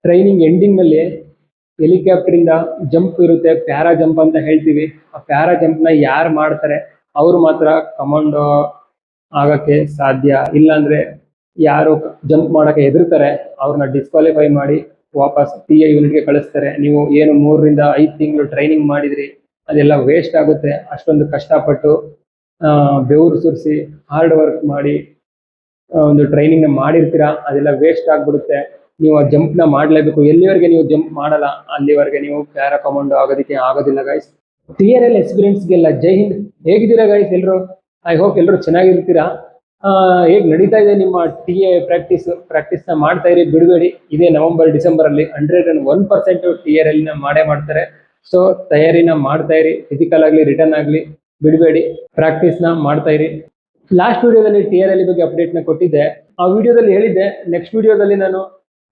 Training ending ನಲ್ಲಿ helicopter ಇಂದ jump ಇರುತ್ತೆ, ಪ್ಯಾರಾ ಜಂಪ್ ಅಂತ ಹೇಳ್ತೀವಿ. ಆ ಪ್ಯಾರಾ ಜಂಪ್ ನ ಯಾರು ಮಾಡ್ತಾರೆ ಅವ್ರು ಮಾತ್ರ ಕಮಾಂಡೋ ಆಗಕ್ಕೆ ಸಾಧ್ಯ. ಇಲ್ಲಾಂದ್ರೆ ಯಾರು ಜಂಪ್ ಮಾಡಕ್ಕೆ ಹೆದರ್ತಾರೆ ಅವ್ರನ್ನ ಡಿಸ್ಕ್ವಾಲಿಫೈ ಮಾಡಿ ವಾಪಸ್ TA ಯೂನಿಟ್ಗೆ ಕಳಿಸ್ತಾರೆ. ನೀವು ಏನು 3 ರಿಂದ 5 ತಿಂಗಳು ಟ್ರೈನಿಂಗ್ ಮಾಡಿದ್ರಿ ಅದೆಲ್ಲ ವೇಸ್ಟ್ ಆಗುತ್ತೆ. ಅಷ್ಟೊಂದು ಕಷ್ಟಪಟ್ಟು ಬೆವರು ಸುರಿಸಿ ಹಾರ್ಡ್ ವರ್ಕ್ ಮಾಡಿ ಒಂದು ಟ್ರೈನಿಂಗ್ ನ ಮಾಡಿರ್ತೀರಾ, ಅದೆಲ್ಲ ವೇಸ್ಟ್ ಆಗ್ಬಿಡುತ್ತೆ. ನೀವು ಆ ಜಂಪ್ ನ ಮಾಡ್ಲೇಬೇಕು. ಎಲ್ಲಿವರೆಗೆ ನೀವು ಜಂಪ್ ಮಾಡಲ್ಲ ಅಲ್ಲಿವರೆಗೆ ನೀವು ಪ್ಯಾರಾ ಕಮಾಂಡೋ ಆಗೋದಕ್ಕೆ ಆಗೋದಿಲ್ಲ ಗೈಸ್. TRL ಎಕ್ಸ್ಪೀರಿಯನ್ಸ್ಗೆಲ್ಲ ಜೈ ಹಿಂದ್. ಹೇಗಿದ್ದೀರಾ ಗೈಸ್ ಎಲ್ರು? ಐ ಹೋಪ್ ಎಲ್ಲರೂ ಚೆನ್ನಾಗಿರ್ತೀರಾ. ಹೇಗ್ ನಡೀತಾ ಇದೆ ನಿಮ್ಮ TA ಪ್ರಾಕ್ಟೀಸ್ ನ ಮಾಡ್ತಾ ಇರಿ, ಬಿಡಬೇಡಿ. ಇದೇ ನವೆಂಬರ್ ಡಿಸೆಂಬರ್ ಅಲ್ಲಿ 101% TRL ನ ಮಾಡೇ ಮಾಡ್ತಾರೆ. ಸೊ ತಯಾರಿನ ಮಾಡ್ತಾ ಇರಿ, ಫಿಸಿಕಲ್ ಆಗ್ಲಿ ರಿಟರ್ನ್ ಆಗ್ಲಿ ಬಿಡಬೇಡಿ, ಪ್ರಾಕ್ಟೀಸ್ ನ ಮಾಡ್ತಾ ಇರಿ. ಲಾಸ್ಟ್ ವಿಡಿಯೋದಲ್ಲಿ TRL ಬಗ್ಗೆ ಅಪ್ಡೇಟ್ ನ ಕೊಟ್ಟಿದ್ದೆ. ಆ ವಿಡಿಯೋದಲ್ಲಿ ಹೇಳಿದ್ದೆ ನೆಕ್ಸ್ಟ್ ವಿಡಿಯೋದಲ್ಲಿ ನಾನು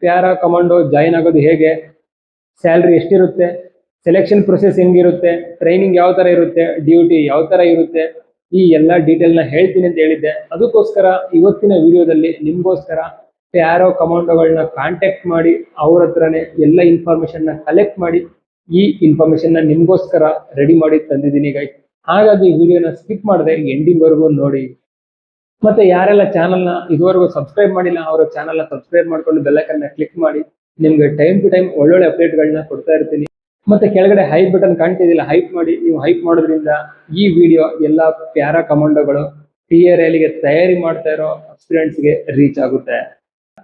ಪ್ಯಾರಾ ಕಮಾಂಡೋ ಜಾಯಿನ್ ಆಗೋದು ಹೇಗೆ, ಸ್ಯಾಲ್ರಿ ಎಷ್ಟಿರುತ್ತೆ, ಸೆಲೆಕ್ಷನ್ ಪ್ರೊಸೆಸ್ ಹೆಂಗಿರುತ್ತೆ, ಟ್ರೈನಿಂಗ್ ಯಾವ ತರ ಇರುತ್ತೆ, ಡ್ಯೂಟಿ ಯಾವ ತರ ಇರುತ್ತೆ, ಈ ಎಲ್ಲ ಡೀಟೇಲ್ ನ ಹೇಳ್ತೀನಿ ಅಂತ ಹೇಳಿದ್ದೆ. ಅದಕ್ಕೋಸ್ಕರ ಇವತ್ತಿನ ವಿಡಿಯೋದಲ್ಲಿ ನಿಮ್ಗೋಸ್ಕರ ಪ್ಯಾರಾ ಕಮಾಂಡೋಗಳನ್ನ ಕಾಂಟ್ಯಾಕ್ಟ್ ಮಾಡಿ ಅವ್ರ ಹತ್ರನೇ ಎಲ್ಲ ಇನ್ಫಾರ್ಮೇಶನ್ ನ ಕಲೆಕ್ಟ್ ಮಾಡಿ ಈ ಇನ್ಫಾರ್ಮೇಶನ್ ನ ನಿಮ್ಗೋಸ್ಕರ ರೆಡಿ ಮಾಡಿ ತಂದಿದ್ದೀನಿ ಗೈಸ್. ಹಾಗಾಗಿ ವಿಡಿಯೋನ ಸ್ಕಿಪ್ ಮಾಡದೆ ಎಂಡಿಂಗ್ ವರೆಗೂ ನೋಡಿ. ಮತ್ತೆ ಯಾರೆಲ್ಲ ಚಾನಲ್ನ ಇದುವರೆಗೂ ಸಬ್ಸ್ಕ್ರೈಬ್ ಮಾಡಿಲ್ಲ ಅವರು ಚಾನಲ್ನ ಸಬ್ಸ್ಕ್ರೈಬ್ ಮಾಡ್ಕೊಂಡು ಬೆಲ್ ಐಕಾನ್ ನ ಕ್ಲಿಕ್ ಮಾಡಿ. ನಿಮ್ಗೆ ಟೈಮ್ ಟು ಟೈಮ್ ಒಳ್ಳೊಳ್ಳೆ ಅಪ್ಡೇಟ್ಗಳನ್ನ ಕೊಡ್ತಾ ಇರ್ತೀನಿ. ಮತ್ತೆ ಕೆಳಗಡೆ ಹೈಪ್ ಬಟನ್ ಕಾಣ್ತಿದಿಲ್ಲ, ಹೈಪ್ ಮಾಡಿ. ನೀವು ಹೈಪ್ ಮಾಡೋದ್ರಿಂದ ಈ ವಿಡಿಯೋ ಎಲ್ಲ ಪ್ಯಾರಾ ಕಮಾಂಡೋಗಳು TRL ಗೆ ತಯಾರಿ ಮಾಡ್ತಾ ಇರೋ ಸ್ಟೂಡೆಂಟ್ಸ್ಗೆ ರೀಚ್ ಆಗುತ್ತೆ.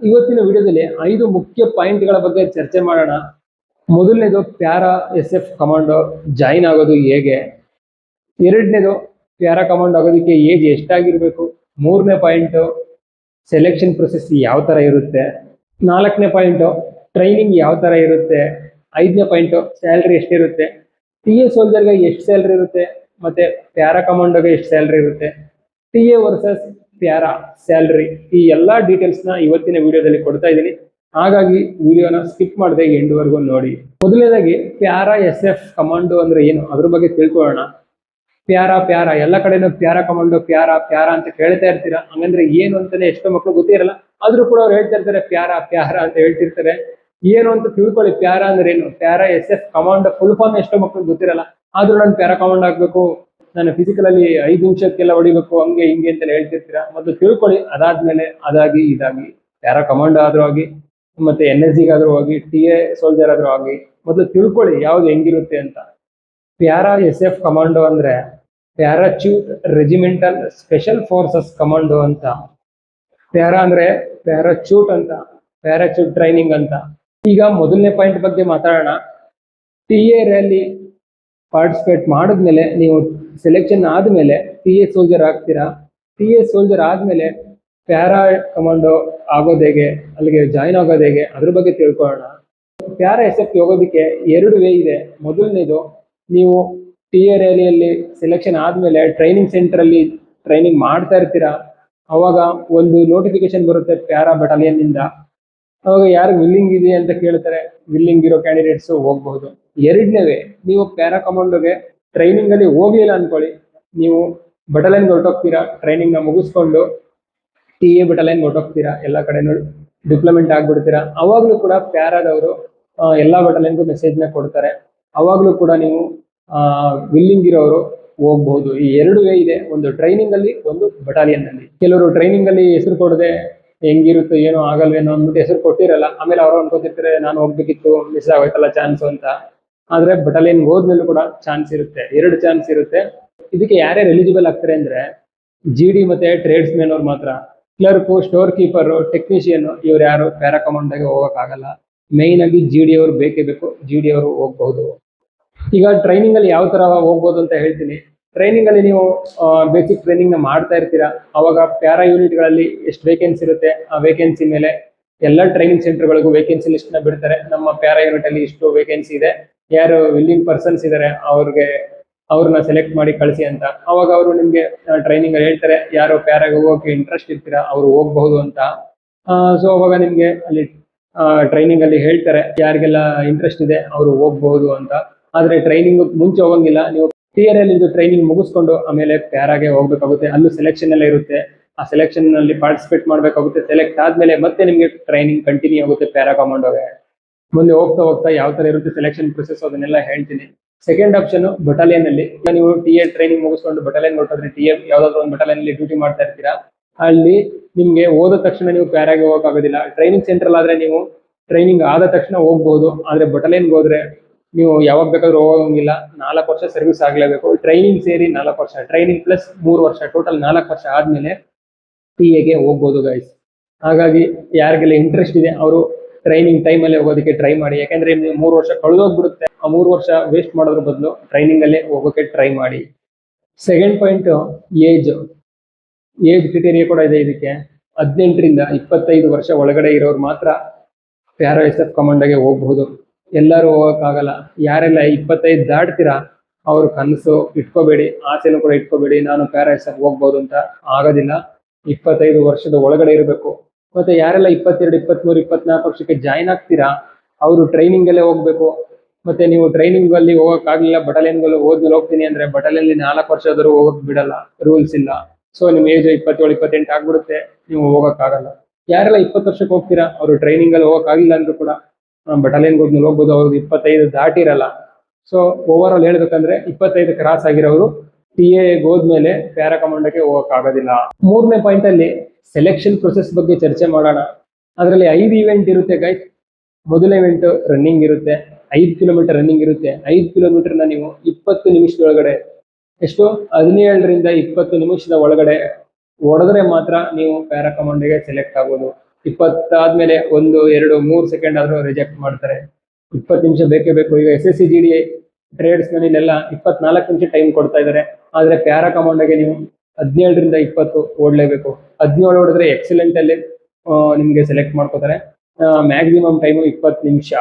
ಇವತ್ತಿನ ವಿಡಿಯೋದಲ್ಲಿ 5 ಮುಖ್ಯ ಪಾಯಿಂಟ್ಗಳ ಬಗ್ಗೆ ಚರ್ಚೆ ಮಾಡೋಣ. ಮೊದಲನೇದು ಪ್ಯಾರಾ SF ಕಮಾಂಡೋ ಜಾಯಿನ್ ಆಗೋದು ಹೇಗೆ, ಎರಡನೇದು ಪ್ಯಾರಾ ಕಮಾಂಡೋ ಆಗೋದಕ್ಕೆ ಏಜ್ ಎಷ್ಟಾಗಿರ್ಬೇಕು, ಮೂರನೇ ಪಾಯಿಂಟ್ ಸೆಲೆಕ್ಷನ್ ಪ್ರೊಸೆಸ್ ಯಾವ ತರ ಇರುತ್ತೆ, ನಾಲ್ಕನೇ ಪಾಯಿಂಟ್ ಟ್ರೈನಿಂಗ್ ಯಾವ ತರ ಇರುತ್ತೆ, ಐದನೇ ಪಾಯಿಂಟ್ ಸ್ಯಾಲ್ರಿ ಎಷ್ಟಿರುತ್ತೆ, TA ಸೋಲ್ಜರ್ಗೆ ಎಷ್ಟು ಸ್ಯಾಲ್ರಿ ಇರುತ್ತೆ, ಮತ್ತೆ ಪ್ಯಾರಾ ಕಮಾಂಡೋಗೆ ಎಷ್ಟು ಸ್ಯಾಲ್ರಿ ಇರುತ್ತೆ, TA ವರ್ಸಸ್ ಪ್ಯಾರಾ ಸ್ಯಾಲ್ರಿ, ಈ ಎಲ್ಲಾ ಡೀಟೇಲ್ಸ್ ನ ಇವತ್ತಿನ ವಿಡಿಯೋದಲ್ಲಿ ಕೊಡ್ತಾ ಇದ್ದೀನಿ. ಹಾಗಾಗಿ ವಿಡಿಯೋನ ಸ್ಕಿಪ್ ಮಾಡದೆ ಎಂಡ್ ವರೆಗೂ ನೋಡಿ. ಮೊದಲನೇದಾಗಿ ಪ್ಯಾರಾ SF ಕಮಾಂಡೋ ಅಂದ್ರೆ ಏನು ಅದ್ರ ಬಗ್ಗೆ ತಿಳ್ಕೊಳ್ಳೋಣ. ಪ್ಯಾರಾ ಎಲ್ಲ ಕಡೆನೂ ಪ್ಯಾರಾ ಕಮಾಂಡೋ ಪ್ಯಾರಾ ಅಂತ ಕೇಳ್ತಾ ಇರ್ತೀರಾ. ಹಂಗಂದ್ರೆ ಏನು ಅಂತಾನೆ ಎಷ್ಟೋ ಮಕ್ಕಳು ಗೊತ್ತಿರಲ್ಲ, ಆದ್ರೂ ಕೂಡ ಅವ್ರು ಹೇಳ್ತಾ ಇರ್ತಾರೆ ಪ್ಯಾರಾ ಅಂತ ಹೇಳ್ತಿರ್ತಾರೆ. ಏನು ಅಂತ ತಿಳ್ಕೊಳ್ಳಿ. ಪ್ಯಾರಾ ಅಂದ್ರೆ ಏನು, para SF commando full form ಎಷ್ಟೋ ಮಕ್ಕಳು ಗೊತ್ತಿರಲ್ಲ. ಆದ್ರೂ ನಾನು ಪ್ಯಾರಾ ಕಮಾಂಡೋ ಆಗ್ಬೇಕು, ನಾನು ಫಿಸಿಕಲ್ ಅಲ್ಲಿ 5 ನಿಮಿಷಕ್ಕೆಲ್ಲ ಹೊಡಿಬೇಕು, ಹಂಗೆ ಹಿಂಗೆ ಅಂತ ಹೇಳ್ತಿರ್ತೀರಾ. ಮೊದಲು ತಿಳ್ಕೊಳ್ಳಿ, ಅದಾದ್ಮೇಲೆ ಅದಾಗಿ ಇದಾಗಿ ಪ್ಯಾರಾ ಕಮಾಂಡೋ ಆದ್ರೂ ಆಗಿ, ಮತ್ತೆ NSG ಆದ್ರೂ ಹೋಗಿ, TA ಸೋಲ್ಜರ್ ಆದ್ರೂ ಆಗಿ, ಮೊದಲು ತಿಳ್ಕೊಳ್ಳಿ ಯಾವ್ದು ಹೆಂಗಿರುತ್ತೆ ಅಂತ. ಪ್ಯಾರಾ SF ಕಮಾಂಡೋ ಅಂದ್ರೆ Parachute regimental special forces commando ಅಂತ. ಪ್ಯಾರಾ ಅಂದ್ರೆ ಪ್ಯಾರಾಚ್ಯೂಟ್ ಅಂತ, ಪ್ಯಾರಾಚ್ಯೂಟ್ ಟ್ರೈನಿಂಗ್ ಅಂತ. ಈಗ ಮೊದಲನೇ ಪಾಯಿಂಟ್ ಬಗ್ಗೆ ಮಾತಾಡೋಣ. TRL ಪಾರ್ಟಿಸಿಪೇಟ್ ಮಾಡಿದ್ಮೇಲೆ, ನೀವು ಸೆಲೆಕ್ಷನ್ ಆದ್ಮೇಲೆ TA ಸೋಲ್ಜರ್ ಆಗ್ತೀರಾ. TA ಸೋಲ್ಜರ್ ಆದ್ಮೇಲೆ ಪ್ಯಾರಾ ಕಮಾಂಡೋ ಆಗೋದು ಹೇಗೆ, ಅಲ್ಲಿಗೆ ಜಾಯಿನ್ ಆಗೋದು ಹೇಗೆ, ಅದ್ರ ಬಗ್ಗೆ ತಿಳ್ಕೊಳ್ಳೋಣ. ಪ್ಯಾರಾ SF ಹೋಗೋದಕ್ಕೆ 2 ವೇ ಇದೆ. ಮೊದಲನೇದು, ನೀವು TRL ಸೆಲೆಕ್ಷನ್ ಆದ್ಮೇಲೆ ಟ್ರೈನಿಂಗ್ ಸೆಂಟರ್ ಅಲ್ಲಿ ಟ್ರೈನಿಂಗ್ ಮಾಡ್ತಾ ಇರ್ತೀರಾ. ಅವಾಗ ಒಂದು ನೋಟಿಫಿಕೇಶನ್ ಬರುತ್ತೆ ಪ್ಯಾರಾ ಬಟಾಲಿಯನ್ ಇಂದ. ಅವಾಗ ಯಾರು ವಿಲ್ಲಿಂಗ್ ಇದೆ ಅಂತ ಕೇಳ್ತಾರೆ, ವಿಲ್ಲಿಂಗ್ ಇರೋ ಕ್ಯಾಂಡಿಡೇಟ್ಸ್ ಹೋಗ್ಬಹುದು. ಎರಡನೇ ವೇ, ನೀವು ಪ್ಯಾರಾ ಕಮಾಂಡೋಗೆ ಟ್ರೈನಿಂಗ್ ಅಲ್ಲಿ ಹೋಗ್ಲಿಲ್ಲ ಅನ್ಕೊಳ್ಳಿ, ನೀವು ಬಟಾಲಿಯನ್ಗೆ ಹೊರಟೋಗ್ತೀರಾ, ಟ್ರೈನಿಂಗ್ ನ ಮುಗಿಸ್ಕೊಂಡು TA ಬಟಾಲಿಯನ್ಗೆ ಹೊರಟೋಗ್ತೀರಾ, ಎಲ್ಲ ಕಡೆನೂ ಡಿಪ್ಲೊಮೆಂಟ್ ಆಗ್ಬಿಡ್ತೀರಾ. ಅವಾಗ್ಲೂ ಕೂಡ ಪ್ಯಾರಾದವರು ಎಲ್ಲಾ ಬಟಾಲಿಯನ್ಗೂ ಮೆಸೇಜ್ ನ ಕೊಡ್ತಾರೆ. ಅವಾಗ್ಲೂ ಕೂಡ ನೀವು ವಿಲ್ಲಿಂಗ್ ಇರೋರು ಹೋಗ್ಬಹುದು. ಈ 2 ವೇ ಇದೆ, ಒಂದು ಟ್ರೈನಿಂಗ್ ಅಲ್ಲಿ, ಒಂದು ಬಟಾಲಿಯನ್ ಅಲ್ಲಿ. ಕೆಲವರು ಟ್ರೈನಿಂಗ್ ಅಲ್ಲಿ ಹೆಸರು ಕೊಡದೆ ಹೆಂಗಿರುತ್ತೆ ಏನೋ ಆಗಲ್ವೇನೋ ಅಂದ್ಬಿಟ್ಟು ಹೆಸರು ಕೊಟ್ಟಿರಲ್ಲ. ಆಮೇಲೆ ಅವರು ಅನ್ಕೋತಿರ್ತಾರೆ ನಾನು ಹೋಗ್ಬೇಕಿತ್ತು, ಮಿಸ್ ಆಗೋಯ್ತಲ್ಲ ಚಾನ್ಸ್ ಅಂತ. ಆದ್ರೆ ಬಟಾಲಿಯನ್ ಹೋದ್ಮೇಲೂ ಕೂಡ ಚಾನ್ಸ್ ಇರುತ್ತೆ, 2 ಚಾನ್ಸ್ ಇರುತ್ತೆ. ಇದಕ್ಕೆ ಯಾರ್ಯಾರು ಎಲಿಜಿಬಲ್ ಆಗ್ತಾರೆ ಅಂದ್ರೆ GD ಮತ್ತೆ ಟ್ರೇಡ್ಸ್ ಮ್ಯಾನ್ ಅವ್ರು ಮಾತ್ರ. ಕ್ಲರ್ಕ್, ಸ್ಟೋರ್ ಕೀಪರ್, ಟೆಕ್ನಿಷಿಯನ್ ಇವ್ರು ಯಾರು ಪ್ಯಾರಾ ಕಮಾಂಡೋಗೆ ಹೋಗಕ್ ಆಗಲ್ಲ. ಮೈನ್ ಆಗಿ GD ಅವರು ಬೇಕೇ ಬೇಕು, GD ಅವರು ಹೋಗ್ಬಹುದು. ಈಗ ಟ್ರೈನಿಂಗ್ ಅಲ್ಲಿ ಯಾವ ತರ ಹೋಗ್ಬೋದು ಅಂತ ಹೇಳ್ತೀನಿ. ಟ್ರೈನಿಂಗ್ ಅಲ್ಲಿ ನೀವು ಬೇಸಿಕ್ ಟ್ರೈನಿಂಗ್ ನ ಮಾಡ್ತಾ ಇರ್ತೀರಾ. ಅವಾಗ ಪ್ಯಾರಾ ಯೂನಿಟ್ ಗಳಲ್ಲಿ ಎಷ್ಟು ವೇಕೆನ್ಸಿ ಇರುತ್ತೆ, ಆ ವೇಕೆನ್ಸಿ ಮೇಲೆ ಎಲ್ಲ ಟ್ರೈನಿಂಗ್ ಸೆಂಟರ್ ಗಳಿಗೂ ವೇಕೆನ್ಸಿ ಲಿಸ್ಟ್ ನ ಬಿಡ್ತಾರೆ. ನಮ್ಮ ಪ್ಯಾರಾ ಯೂನಿಟ್ ಅಲ್ಲಿ ಇಷ್ಟು ವೇಕೆನ್ಸಿ ಇದೆ, ಯಾರು ವಿಲ್ಲಿಂಗ್ ಪರ್ಸನ್ಸ್ ಇದಾರೆ ಅವ್ರನ್ನ ಸೆಲೆಕ್ಟ್ ಮಾಡಿ ಕಳಿಸಿ ಅಂತ. ಅವಾಗ ಅವರು ನಿಮ್ಗೆ ಟ್ರೈನಿಂಗ್ ಅಲ್ಲಿ ಹೇಳ್ತಾರೆ ಯಾರು ಪ್ಯಾರಾಗ ಹೋಗೋಕೆ ಇಂಟ್ರೆಸ್ಟ್ ಇರ್ತೀರಾ ಅವ್ರು ಹೋಗ್ಬಹುದು ಅಂತ. ಸೊ ಅವಾಗ ನಿಮ್ಗೆ ಅಲ್ಲಿ ಟ್ರೈನಿಂಗ್ ಅಲ್ಲಿ ಹೇಳ್ತಾರೆ ಯಾರಿಗೆಲ್ಲ ಇಂಟ್ರೆಸ್ಟ್ ಇದೆ ಅವರು ಹೋಗ್ಬಹುದು ಅಂತ. ಆದ್ರೆ ಟ್ರೈನಿಂಗ್ ಮುಂಚೆ ಹೋಗಂಗಿಲ್ಲ, ನೀವು TRL ಟ್ರೈನಿಂಗ್ ಮುಗಿಸ್ಕೊಂಡು ಆಮೇಲೆ ಪ್ಯಾರಾಗೆ ಹೋಗ್ಬೇಕಾಗುತ್ತೆ. ಅಲ್ಲೂ ಸೆಲೆಕ್ಷನ್ ಎಲ್ಲ ಇರುತ್ತೆ, ಆ ಸೆಲೆಕ್ಷನ್ ನಲ್ಲಿ ಪಾರ್ಟಿಸಿಪೇಟ್ ಮಾಡ್ಬೇಕಾಗುತ್ತೆ. ಸೆಲೆಕ್ಟ್ ಆದ್ಮೇಲೆ ಮತ್ತೆ ನಿಮ್ಗೆ ಟ್ರೈನಿಂಗ್ ಕಂಟಿನ್ಯೂ ಆಗುತ್ತೆ ಪ್ಯಾರಾ ಕಮಾಂಡೋಗೆ. ಮುಂದೆ ಹೋಗ್ತಾ ಹೋಗ್ತಾ ಯಾವ ತರ ಇರುತ್ತೆ ಸೆಲೆಕ್ಷನ್ ಪ್ರೊಸೆಸ್ ಅದನ್ನೆಲ್ಲ ಹೇಳ್ತೀನಿ. ಸೆಕೆಂಡ್ ಆಪ್ಷನ್ ಬಟಾಲಿಯನ್ ಅಲ್ಲಿ. ಈಗ ನೀವು TA ಟ್ರೈನಿಂಗ್ ಮುಗಿಸ್ಕೊಂಡು ಬಟಾಲಿಯನ್ ಹೊರಟೋದ್ರೆ, TA ಯಾವ್ದಾದ್ರು ಒಂದು ಬಟಾಲಿಯನ್ ಅಲ್ಲಿ ಡ್ಯೂಟಿ ಮಾಡ್ತಾ ಇರ್ತೀರಾ, ಅಲ್ಲಿ ನಿಮ್ಗೆ ಹೋದ ತಕ್ಷಣ ನೀವು ಪ್ಯಾರಾಗೆ ಹೋಗೋಕ್ಕಾಗೋದಿಲ್ಲ. ಟ್ರೈನಿಂಗ್ ಸೆಂಟರ್ ಆದ್ರೆ ನೀವು ಟ್ರೈನಿಂಗ್ ಆದ ತಕ್ಷಣ ಹೋಗ್ಬಹುದು, ಆದ್ರೆ ಬಟಾಲಿಯನ್ಗೆ ಹೋದ್ರೆ ನೀವು ಯಾವಾಗ ಬೇಕಾದ್ರೂ ಹೋಗಂಗಿಲ್ಲ. 4 ವರ್ಷ ಸರ್ವಿಸ್ ಆಗ್ಲೇಬೇಕು. ಟ್ರೈನಿಂಗ್ ಸೇರಿ 4 ವರ್ಷ, ಟ್ರೈನಿಂಗ್ ಪ್ಲಸ್ 3 ವರ್ಷ, ಟೋಟಲ್ 4 ವರ್ಷ ಆದ್ಮೇಲೆ TA ಹೋಗ್ಬೋದು ಗೈಸ್. ಹಾಗಾಗಿ ಯಾರಿಗೆಲ್ಲ ಇಂಟ್ರೆಸ್ಟ್ ಇದೆ ಅವರು ಟ್ರೈನಿಂಗ್ ಟೈಮ್ ಅಲ್ಲಿ ಹೋಗೋದಕ್ಕೆ ಟ್ರೈ ಮಾಡಿ. ಯಾಕಂದ್ರೆ 3 ವರ್ಷ ಕಳೆದೋಗ್ಬಿಡುತ್ತೆ. ಆ 3 ವರ್ಷ ವೇಸ್ಟ್ ಮಾಡೋದ್ರ ಬದಲು ಟ್ರೈನಿಂಗ್ ಅಲ್ಲೇ ಹೋಗೋಕೆ ಟ್ರೈ ಮಾಡಿ. ಸೆಕೆಂಡ್ ಪಾಯಿಂಟ್, ಏಜ್ ಕ್ರಿಟೇರಿಯಾ ಕೂಡ ಇದೆ ಇದಕ್ಕೆ. 18 ರಿಂದ 25 ವರ್ಷ ಒಳಗಡೆ ಇರೋರು ಮಾತ್ರ ಪ್ಯಾರಾ SF ಕಮಾಂಡೋಗೆ ಹೋಗ್ಬಹುದು. ಎಲ್ಲರೂ ಹೋಗಕ್ಕಾಗಲ್ಲ. ಯಾರೆಲ್ಲ 25 ದಾಟ್ತೀರಾ ಅವ್ರ ಕನಸು ಇಟ್ಕೋಬೇಡಿ, ಆಸೆನೂ ಕೂಡ ಇಟ್ಕೋಬೇಡಿ, ನಾನು ಪ್ಯಾರಾ SF ಹೋಗ್ಬೋದು ಅಂತ. ಆಗೋದಿಲ್ಲ. 25 ವರ್ಷದ ಒಳಗಡೆ ಇರಬೇಕು. ಮತ್ತೆ ಯಾರೆಲ್ಲ 22, 23, 24 ವರ್ಷಕ್ಕೆ ಜಾಯ್ನ್ ಆಗ್ತೀರಾ ಅವರು ಟ್ರೈನಿಂಗ್ ಅಲ್ಲೇ ಹೋಗ್ಬೇಕು. ಮತ್ತೆ ನೀವು ಟ್ರೈನಿಂಗ್ ಅಲ್ಲಿ ಹೋಗಕ್ಕಾಗಲಿಲ್ಲ, ಬಟಾಲಿಯನ್ಗಳು ಓದ್ಮೇಲೆ ಹೋಗ್ತೀನಿ ಅಂದ್ರೆ ಬಟಾಲಿಯನ್ 4 ವರ್ಷ ಆದರೂ ಹೋಗಕ್ ಬಿಡಲ್ಲ, ರೂಲ್ಸ್ ಇಲ್ಲ. ಸೊ ನಿಮ್ ಏಜ್ 27, 28 ಆಗ್ಬಿಡುತ್ತೆ, ನೀವು ಹೋಗಕ್ಕಾಗಲ್ಲ. ಯಾರೆಲ್ಲ 20 ವರ್ಷಕ್ಕೆ ಹೋಗ್ತೀರಾ ಅವರು ಟ್ರೈನಿಂಗ್ ಅಲ್ಲಿ ಹೋಗಕ್ಕಾಗಿಲ್ಲ ಅಂದ್ರೂ ಕೂಡ ಬಟಾಲಿಯನ್ಗೆ ಹೋದ್ಮೇಲೆ ಹೋಗ್ಬೋದು. ಅವ್ರಿಗೆ 25 ದಾಟಿರಲ್ಲ. ಸೊ ಓವರ್ ಆಲ್ ಹೇಳ್ಬೇಕಂದ್ರೆ 25 ಕ್ರಾಸ್ ಆಗಿರೋರು TA ಹೋದ್ಮೇಲೆ ಪ್ಯಾರಾ ಕಮಾಂಡೋಗೆ ಹೋಗಕ್ಕಾಗೋದಿಲ್ಲ. 3ನೇ ಪಾಯಿಂಟ್ ಅಲ್ಲಿ ಸೆಲೆಕ್ಷನ್ ಪ್ರೊಸೆಸ್ ಬಗ್ಗೆ ಚರ್ಚೆ ಮಾಡೋಣ. ಅದರಲ್ಲಿ 5 ಇವೆಂಟ್ ಇರುತ್ತೆ ಗೈಸ್. ಮೊದಲ ಇವೆಂಟ್ ರನ್ನಿಂಗ್ ಇರುತ್ತೆ, 5 ಕಿಲೋಮೀಟರ್ ರನ್ನಿಂಗ್ ಇರುತ್ತೆ. 5 ಕಿಲೋಮೀಟರ್ನ ನೀವು 20 ನಿಮಿಷದೊಳಗಡೆ, ಎಷ್ಟು 17 ರಿಂದ 20 ನಿಮಿಷದ ಒಳಗಡೆ ಹೊಡೆದ್ರೆ ಮಾತ್ರ ನೀವು ಪ್ಯಾರಾ ಕಮಾಂಡೋಗೆ ಸೆಲೆಕ್ಟ್ ಆಗೋದು. 20 ಆದ್ಮೇಲೆ 1, 2, 3 ಸೆಕೆಂಡ್ ಆದ್ರೂ ರಿಜೆಕ್ಟ್ ಮಾಡ್ತಾರೆ. 20 ನಿಮಿಷ ಬೇಕೇ ಬೇಕು. ಈಗ SSC GD ಟ್ರೇಡ್ಸ್ ಮನೆಯಲ್ಲೆಲ್ಲ 24 ನಿಮಿಷ ಟೈಮ್ ಕೊಡ್ತಾ ಇದ್ದಾರೆ. ಆದ್ರೆ ಪ್ಯಾರಾ ಕಮಾಂಡೋಗೆ ನೀವು 17 ರಿಂದ 20 ಓಡಲೇಬೇಕು. 17 ಹೊಡೆದ್ರೆ ಎಕ್ಸಲೆಂಟ್ ಅಲ್ಲಿ ನಿಮ್ಗೆ ಸೆಲೆಕ್ಟ್ ಮಾಡ್ಕೋತಾರೆ. ಮ್ಯಾಕ್ಸಿಮಮ್ ಟೈಮು 20 ನಿಮಿಷ.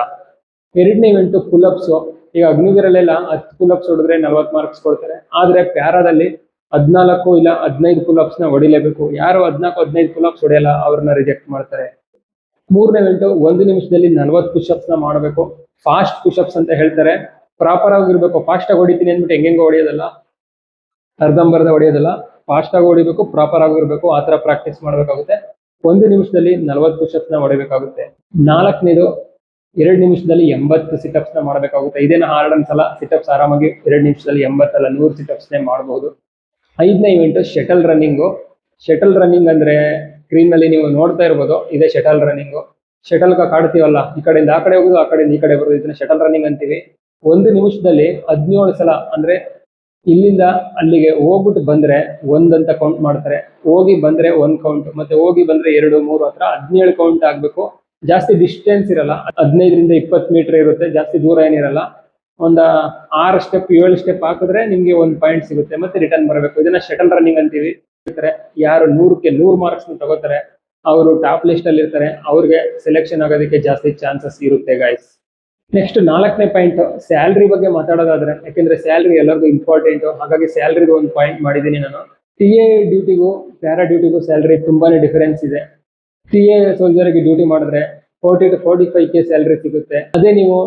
ಎರಡನೇ ಇವೆಂಟ್ ಪುಲ್ಅಪ್ಸ್. ಈಗ ಅಗ್ನಿವೀರಲ್ಲೆಲ್ಲ 10 ಪುಲ್ಅಪ್ಸ್ ಹೊಡೆದ್ರೆ 40 ಮಾರ್ಕ್ಸ್ ಕೊಡ್ತಾರೆ. ಆದ್ರೆ ಪ್ಯಾರಾದಲ್ಲಿ 14 ಇಲ್ಲ 15 ಪುಲ್ಅಪ್ಸ್ ನ ಹೊಡಿಲೇಬೇಕು. ಯಾರು 14, 15 ಪುಲ್ಅಪ್ಸ್ ಹೊಡೆಯಲ್ಲ ಅವ್ರನ್ನ ರಿಜೆಕ್ಟ್ ಮಾಡ್ತಾರೆ. ಮೂರನೇ ಇವೆಂಟ್ 1 ನಿಮಿಷದಲ್ಲಿ 40 ಪುಷಪ್ಸ್ ನ ಮಾಡಬೇಕು. ಫಾಸ್ಟ್ ಪುಷಪ್ಸ್ ಅಂತ ಹೇಳ್ತಾರೆ. ಪ್ರಾಪರ್ ಆಗಿರ್ಬೇಕು. ಫಾಸ್ಟ್ ಆಗಿ ಹೊಡಿತೀನಿ ಅಂದ್ಬಿಟ್ಟು ಹೆಂಗೆಂಗೋ ಹೊಡೆಯೋದಲ್ಲ, ಅರ್ಧಂಬರ್ಧ ಹೊಡೆಯೋದಲ್ಲ, ಫಾಸ್ಟ್ ಆಗಿ ಹೊಡಿಬೇಕು, ಪ್ರಾಪರ್ ಆಗಿರ್ಬೇಕು. ಆ ತರ ಪ್ರಾಕ್ಟೀಸ್ ಮಾಡ್ಬೇಕಾಗುತ್ತೆ. 1 ನಿಮಿಷದಲ್ಲಿ 40 ಪುಷಪ್ಸ್ ನ ಹೊಡಿಬೇಕಾಗುತ್ತೆ. ನಾಲ್ಕನೇದು 2 ನಿಮಿಷದಲ್ಲಿ 80 ಸಿಟಪ್ಸ್ ನ ಮಾಡಬೇಕಾಗುತ್ತೆ. ಇದೇನು ಹಾರ್ಡ್ ಅನ್ಸಲ್ಲ. ಸಿಟಪ್ಸ್ ಆರಾಮಾಗಿ 2 ನಿಮಿಷದಲ್ಲಿ 80 ಅಲ್ಲ 100 ಸಿಟಪ್ಸ್ ನೇ ಮಾಡಬಹುದು. 5ನೇ event shuttle running. Shuttle running ಅಂದ್ರೆ ಸ್ಕ್ರೀನ್ ನಲ್ಲಿ ನೀವು ನೋಡ್ತಾ ಇರ್ಬೋದು, ಇದೇ ಶಟಲ್ ರನ್ನಿಂಗು. ಶಟಲ್ ಕಾಡ್ತೀವಲ್ಲ, ಈ ಕಡೆಯಿಂದ ಆ ಕಡೆ ಹೋಗುದು, ಆ ಕಡೆಯಿಂದ ಈ ಕಡೆ ಬರೋದು, ಇದನ್ನ ಶಟಲ್ ರನ್ನಿಂಗ್ ಅಂತೀವಿ. 1 ನಿಮಿಷದಲ್ಲಿ 17 ಸಲ, ಅಂದ್ರೆ ಇಲ್ಲಿಂದ ಅಲ್ಲಿಗೆ ಹೋಗ್ಬಿಟ್ಟು ಬಂದ್ರೆ 1 ಅಂತ ಕೌಂಟ್ ಮಾಡ್ತಾರೆ. ಹೋಗಿ ಬಂದ್ರೆ 1 ಕೌಂಟ್, ಮತ್ತೆ ಹೋಗಿ ಬಂದ್ರೆ 2, 3 ಹತ್ರ 17 ಕೌಂಟ್ ಆಗ್ಬೇಕು. ಜಾಸ್ತಿ ಡಿಸ್ಟೆನ್ಸ್ ಇರಲ್ಲ. 15 ರಿಂದ 20 ಮೀಟರ್ ಇರುತ್ತೆ. ಜಾಸ್ತಿ ದೂರ ಏನಿರಲ್ಲ. ಒಂದ 6 ಸ್ಟೆಪ್ 7 ಸ್ಟೆಪ್ ಹಾಕಿದ್ರೆ ನಿಮ್ಗೆ 1 ಪಾಯಿಂಟ್ ಸಿಗುತ್ತೆ. ಮತ್ತೆ ರಿಟರ್ನ್ ಬರಬೇಕು. ಇದನ್ನ ಶಟಲ್ ರನ್ನಿಂಗ್ ಅಂತೀವಿ. ಯಾರು 100ಕ್ಕೆ 100 ಮಾರ್ಕ್ಸ್ ತಗೋತಾರೆ ಅವರು ಟಾಪ್ ಲಿಸ್ಟ್ ಅಲ್ಲಿ ಇರ್ತಾರೆ. ಅವ್ರಿಗೆ ಸೆಲೆಕ್ಷನ್ ಆಗೋದಕ್ಕೆ ಜಾಸ್ತಿ ಚಾನ್ಸಸ್ ಇರುತ್ತೆ ಗೈಸ್. ನೆಕ್ಸ್ಟ್ 4ನೇ ಪಾಯಿಂಟ್ ಸ್ಯಾಲ್ರಿ ಬಗ್ಗೆ ಮಾತಾಡೋದಾದ್ರೆ, ಯಾಕೆಂದ್ರೆ ಸ್ಯಾಲ್ರಿ ಎಲ್ಲರಿಗೂ ಇಂಪಾರ್ಟೆಂಟ್. ಹಾಗಾಗಿ ಸ್ಯಾಲ್ರಿದು ಒಂದು ಪಾಯಿಂಟ್ ಮಾಡಿದ್ದೀನಿ ನಾನು. TA ಡ್ಯೂಟಿಗೂ ಪ್ಯಾರಾ ಡ್ಯೂಟಿಗೂ ಸ್ಯಾಲ್ರಿ ತುಂಬಾನೇ ಡಿಫರೆನ್ಸ್ ಇದೆ. TA ಸೋಲ್ಜರ್ಗೆ ಡ್ಯೂಟಿ ಮಾಡಿದ್ರೆ 40 to 45K ಸ್ಯಾಲ್ರಿ ಸಿಗುತ್ತೆ. ಅದೇ ನೀವು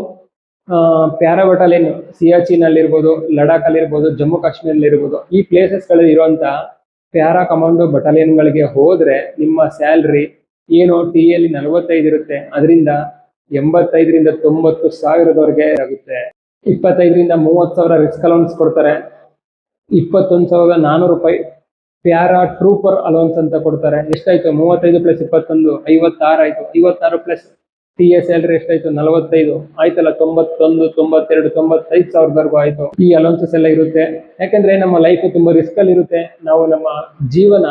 ಪ್ಯಾರಾ ಬಟಾಲಿಯನ್ ಸಿಯಾಚಿನ್ ಅಲ್ಲಿರ್ಬೋದು, ಲಡಾಖ್ ಅಲ್ಲಿರ್ಬೋದು, ಜಮ್ಮು ಕಾಶ್ಮೀರ ಇರ್ಬೋದು, ಈ ಪ್ಲೇಸಸ್ ಗಳಲ್ಲಿ ಇರುವಂತ ಪ್ಯಾರಾ ಕಮಾಂಡೋ ಬಟಾಲಿಯನ್ ಗಳಿಗೆ ಹೋದ್ರೆ ನಿಮ್ಮ ಸ್ಯಾಲ್ರಿ ಏನು TA ಅಲ್ಲಿ 45 ಇರುತ್ತೆ, ಅದರಿಂದ 85 ರಿಂದ 90 ಸಾವಿರದವರೆಗೆ ಆಗುತ್ತೆ. 25 ರಿಂದ 30 ಸಾವಿರ ರಿಸ್ಕ್ ಅಲೌನ್ಸ್ ಕೊಡ್ತಾರೆ. 21,400 ರೂಪಾಯಿ ಪ್ಯಾರಾ ಟ್ರೂಪರ್ ಅಲೌನ್ಸ್ ಅಂತ ಕೊಡ್ತಾರೆ. ಎಷ್ಟಾಯ್ತು? 35 ಪ್ಲಸ್ 21 56 ಆಯ್ತು. 56 ಪ್ಲಸ್ TA ಸ್ಯಾಲ್ರಿ ಎಷ್ಟಾಯ್ತು? 45 ಆಯ್ತಲ್ಲ. 91, 92, 95 ಸಾವಿರದವರೆಗೂ ಆಯ್ತು. ಈ ಅಲೌನ್ಸಸ್ ಎಲ್ಲ ಇರುತ್ತೆ. ಯಾಕಂದ್ರೆ ನಮ್ಮ ಲೈಫ್ ತುಂಬಾ ರಿಸ್ಕ್ ಅಲ್ಲಿ ಇರುತ್ತೆ. ನಾವು ನಮ್ಮ ಜೀವನ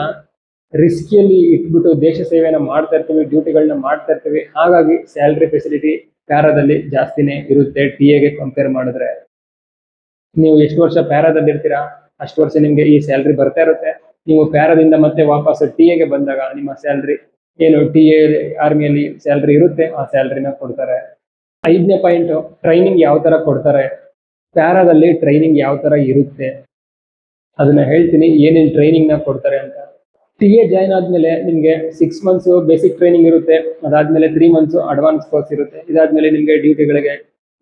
ರಿಸ್ಕಿಯಲ್ಲಿ ಇಟ್ಬಿಟ್ಟು ದೇಶ ಸೇವೆಯನ್ನ ಮಾಡ್ತಾ ಇರ್ತೀವಿ, ಡ್ಯೂಟಿಗಳನ್ನ ಮಾಡ್ತಾ ಇರ್ತೀವಿ. ಹಾಗಾಗಿ ಸ್ಯಾಲ್ರಿ ಫೆಸಿಲಿಟಿ ಪ್ಯಾರಾದಲ್ಲಿ ಜಾಸ್ತಿನೇ ಇರುತ್ತೆ TA ಕಂಪೇರ್ ಮಾಡಿದ್ರೆ. ನೀವು ಎಷ್ಟು ವರ್ಷ ಪ್ಯಾರಾದಲ್ಲಿ ಇರ್ತೀರಾ ಅಷ್ಟು ವರ್ಷ ನಿಮ್ಗೆ ಈ ಸ್ಯಾಲ್ರಿ ಬರ್ತಾ ಇರುತ್ತೆ. ನೀವು ಪ್ಯಾರಾದಿಂದ ಮತ್ತೆ ವಾಪಸ್ TA ಬಂದಾಗ ನಿಮ್ಮ ಸ್ಯಾಲ್ರಿ ಏನು TA ಆರ್ಮಿಯಲ್ಲಿ ಸ್ಯಾಲ್ರಿ ಇರುತ್ತೆ ಆ ಸ್ಯಾಲ್ರಿನ ಕೊಡ್ತಾರೆ. 5ನೇ ಪಾಯಿಂಟ್ ಟ್ರೈನಿಂಗ್ ಯಾವ ತರ ಕೊಡ್ತಾರೆ, ಪ್ಯಾರಾದಲ್ಲಿ ಟ್ರೈನಿಂಗ್ ಯಾವ ತರ ಇರುತ್ತೆ ಅದನ್ನ ಹೇಳ್ತೀನಿ. ಏನೇನು ಟ್ರೈನಿಂಗ್ ನ ಕೊಡ್ತಾರೆ ಅಂತ. TA ಜಾಯ್ನ್ ಆದ್ಮೇಲೆ ನಿಮ್ಗೆ 6 ಮಂತ್ಸ್ ಬೇಸಿಕ್ ಟ್ರೈನಿಂಗ್ ಇರುತ್ತೆ. ಅದಾದ್ಮೇಲೆ 3 ಮಂತ್ಸ್ ಅಡ್ವಾನ್ಸ್ ಕೋರ್ಸ್ ಇರುತ್ತೆ. ಇದಾದ್ಮೇಲೆ ನಿಮ್ಗೆ ಡ್ಯೂಟಿಗಳಿಗೆ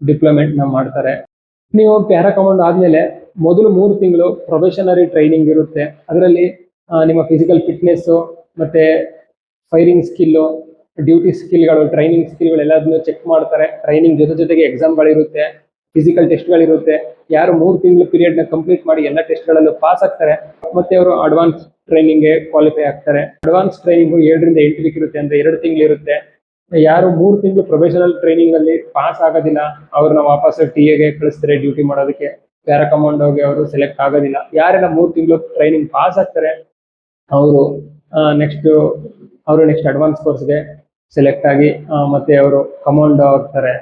ಡಿಪ್ಲೊಮೆಂಟ್ ನ ಮಾಡ್ತಾರೆ. ನೀವು ಪ್ಯಾರಾ ಕಮಾಂಡೋ ಆದ್ಮೇಲೆ ಮೊದಲು 3 ತಿಂಗಳು ಪ್ರೊಬೆಷನರಿ ಟ್ರೈನಿಂಗ್ ಇರುತ್ತೆ. ಅದರಲ್ಲಿ ನಿಮ್ಮ ಫಿಸಿಕಲ್ ಫಿಟ್ನೆಸ್ ಮತ್ತೆ ಫೈರಿಂಗ್ ಸ್ಕಿಲ್ಲು ಡ್ಯೂಟಿ ಸ್ಕಿಲ್ಗಳು, ಟ್ರೈನಿಂಗ್ ಸ್ಕಿಲ್ಗಳು ಎಲ್ಲದನ್ನು ಚೆಕ್ ಮಾಡ್ತಾರೆ. ಟ್ರೈನಿಂಗ್ ಜೊತೆಗೆ ಎಕ್ಸಾಮ್ಗಳಿರುತ್ತೆ, ಫಿಸಿಕಲ್ ಟೆಸ್ಟ್ಗಳಿರುತ್ತೆ. ಯಾರು 3 ತಿಂಗಳು ಪೀರಿಯಡ್ನ ಕಂಪ್ಲೀಟ್ ಮಾಡಿ ಎಲ್ಲ ಟೆಸ್ಟ್ಗಳಲ್ಲೂ ಪಾಸ್ ಆಗ್ತಾರೆ ಮತ್ತೆ ಅವರು ಅಡ್ವಾನ್ಸ್ ಟ್ರೈನಿಂಗ್ಗೆ ಕ್ವಾಲಿಫೈ ಆಗ್ತಾರೆ. ಅಡ್ವಾನ್ಸ್ ಟ್ರೈನಿಂಗ್ 7 ರಿಂದ 8 ವೀಕ್ ಇರುತ್ತೆ, ಅಂದ್ರೆ 2 ತಿಂಗಳು ಇರುತ್ತೆ. ಯಾರು 3 ತಿಂಗಳು ಪ್ರೊಫೆಷನಲ್ ಟ್ರೈನಿಂಗ್ ಅಲ್ಲಿ ಪಾಸ್ ಆಗೋದಿಲ್ಲ ಅವ್ರನ್ನ ವಾಪಸ್ ಟಿಎಗೆ ಕಳಿಸ್ತಾರೆ ಡ್ಯೂಟಿ ಮಾಡೋದಕ್ಕೆ. ಪ್ಯಾರಾ ಕಮಾಂಡೋಗೆ ಅವರು ಸೆಲೆಕ್ಟ್ ಆಗೋದಿಲ್ಲ. ಯಾರೆಲ್ಲ 3 ತಿಂಗಳು ಟ್ರೈನಿಂಗ್ ಪಾಸ್ ಆಗ್ತಾರೆ ಅವರು ನೆಕ್ಸ್ಟ್ ಅಡ್ವಾನ್ಸ್ ಕೋರ್ಸ್ಗೆ ಸೆಲೆಕ್ಟ್ ಆಗಿ ಮತ್ತೆ ಅವರು ಕಮಾಂಡೋ ಆಗ್ತಾರೆ.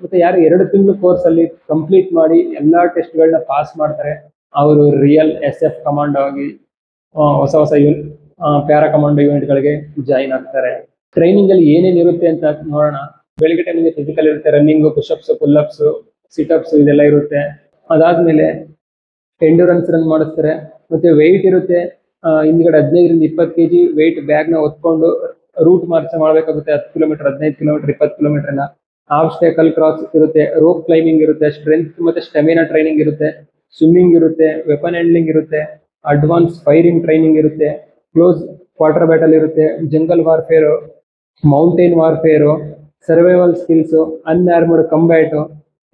ಮತ್ತೆ ಯಾರು 2 ತಿಂಗಳು ಕೋರ್ಸ್ ಅಲ್ಲಿ ಕಂಪ್ಲೀಟ್ ಮಾಡಿ ಎಲ್ಲಾ ಟೆಸ್ಟ್ಗಳನ್ನ ಪಾಸ್ ಮಾಡ್ತಾರೆ ಅವರು ರಿಯಲ್ SF ಕಮಾಂಡೋ ಆಗಿ ಹೊಸ ಪ್ಯಾರಾ ಕಮಾಂಡೋ ಯೂನಿಟ್ಗಳಿಗೆ ಜಾಯಿನ್ ಆಗ್ತಾರೆ. ಟ್ರೈನಿಂಗ್ ಅಲ್ಲಿ ಏನೇನು ಇರುತ್ತೆ ಅಂತ ನೋಡೋಣ. ಬೆಳಿಗ್ಗೆ ಟೈಮಿಗೆ ಫಿಸಿಕಲ್ ಇರುತ್ತೆ, ರನ್ನಿಂಗ್, ಪುಷಪ್ಸ್, ಪುಲ್ಅಪ್ಸ್, ಸಿಟಪ್ಸ್ ಇದೆಲ್ಲ ಇರುತ್ತೆ. ಅದಾದ್ಮೇಲೆ ಎಂಡ್ಯೂರೆನ್ಸ್ ರನ್ ಮಾಡಿಸ್ತಾರೆ. ಮತ್ತೆ ವೆಯ್ಟ್ ಇರುತ್ತೆ, ಹಿಂದ್ಗಡೆ 15 ರಿಂದ 20 kg ವೆಯ್ಟ್ ಬ್ಯಾಗ್ನ ಹೊತ್ಕೊಂಡು ರೂಟ್ ಮಾರ್ಚ್ ಮಾಡಬೇಕಾಗುತ್ತೆ. 10 ಕಿಲೋಮೀಟರ್, 15 ಕಿಲೋಮೀಟರ್, 20 ಕಿಲೋಮೀಟರ್ ಎಲ್ಲ. ಆಬ್ಸ್ಟೇಕಲ್ ಕ್ರಾಸ್ ಇರುತ್ತೆ, ರೋಪ್ ಕ್ಲೈಂಬಿಂಗ್ ಇರುತ್ತೆ, ಸ್ಟ್ರೆಂತ್ ಮತ್ತೆ ಸ್ಟೆಮಿನಾ ಟ್ರೈನಿಂಗ್ ಇರುತ್ತೆ, ಸ್ವಿಮ್ಮಿಂಗ್ ಇರುತ್ತೆ, ವೆಪನ್ ಹ್ಯಾಂಡ್ಲಿಂಗ್ ಇರುತ್ತೆ, ಅಡ್ವಾನ್ಸ್ ಫೈರಿಂಗ್ ಟ್ರೈನಿಂಗ್ ಇರುತ್ತೆ, ಕ್ಲೋಸ್ ಕ್ವಾರ್ಟರ್ ಬ್ಯಾಟಲ್ ಇರುತ್ತೆ, jungle warfare, mountain warfare, survival skills, unarmed combat,